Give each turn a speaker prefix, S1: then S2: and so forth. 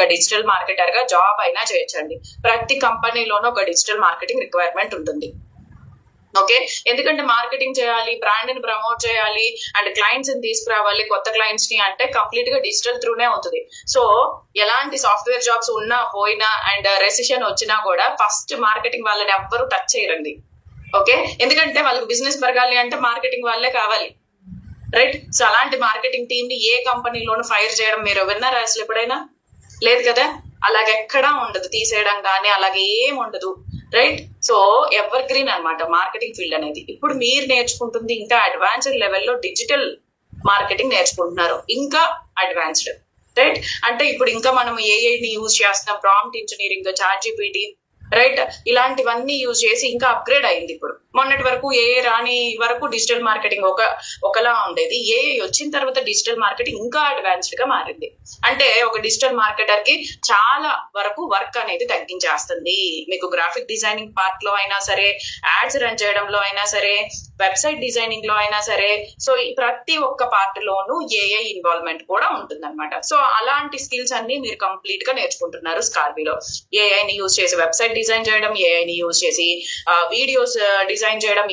S1: ఒక digital marketer గా job అయినా చేయొచ్చండి. ప్రతి కంపెనీలోనూ ఒక డిజిటల్ మార్కెటింగ్ రిక్వైర్మెంట్ ఉంటుంది. ఓకే, ఎందుకంటే మార్కెటింగ్ చేయాలి, బ్రాండ్ ని ప్రమోట్ చేయాలి, అండ్ క్లయింట్స్ ని తీసుకురావాలి, కొత్త క్లయింట్స్ ని, అంటే కంప్లీట్ గా డిజిటల్ త్రూనే అవుతుంది. సో ఎలాంటి సాఫ్ట్వేర్ జాబ్స్ ఉన్నా పోయినా అండ్ రెసిషన్ వచ్చినా కూడా ఫస్ట్ మార్కెటింగ్ వాళ్ళని ఎవ్వరూ టచ్ చేయరండి. ఓకే, ఎందుకంటే వాళ్ళకి బిజినెస్ పెరగాలి అంటే మార్కెటింగ్ వాళ్ళే కావాలి, రైట్? సో అలాంటి మార్కెటింగ్ టీమ్ ని ఏ కంపెనీలోనూ ఫైర్ చేయడం మీరు విన్నారా అసలు ఎప్పుడైనా? లేదు కదా, అలాగెక్కడా ఉండదు, తీసేయడం కానీ అలాగే ఏం ఉండదు, రైట్? సో ఎవర్ గ్రీన్ అనమాట మార్కెటింగ్ ఫీల్డ్ అనేది. ఇప్పుడు మీరు నేర్చుకుంటుంది ఇంకా అడ్వాన్స్డ్ లెవెల్లో డిజిటల్ మార్కెటింగ్ నేర్చుకుంటున్నారు, ఇంకా అడ్వాన్స్డ్, రైట్? అంటే ఇప్పుడు ఇంకా మనం ఏఐని యూజ్ చేస్తున్నాం, ప్రాంప్ట్ ఇంజనీరింగ్, చాట్‌జిపిటి, రైట్? ఇలాంటివన్నీ యూజ్ చేసి ఇంకా అప్గ్రేడ్ అయింది. ఇప్పుడు మొన్నటి వరకు ఏఐ రాని వరకు డిజిటల్ మార్కెటింగ్ ఒకలా ఉండేది. ఏఐ వచ్చిన తర్వాత డిజిటల్ మార్కెటింగ్ ఇంకా అడ్వాన్స్డ్ గా మారింది. అంటే ఒక డిజిటల్ మార్కెటర్ కి చాలా వరకు వర్క్ అనేది తగ్గించేస్తుంది. మీకు గ్రాఫిక్ డిజైనింగ్ పార్ట్ లో అయినా సరే, యాడ్స్ రన్ చేయడంలో అయినా సరే, వెబ్సైట్ డిజైనింగ్ లో అయినా సరే, సో ప్రతి ఒక్క పార్ట్ లోనూ ఏఐ ఇన్వాల్వ్మెంట్ కూడా ఉంటుంది అనమాట. సో అలాంటి స్కిల్స్ అన్ని మీరు కంప్లీట్ గా నేర్చుకుంటున్నారు స్కార్బీలో. ఏఐని యూజ్ చేసి వెబ్సైట్ డిజైన్ చేయడం, ఏఐని యూజ్ చేసి వీడియోస్ డిజైన్ చేయడం,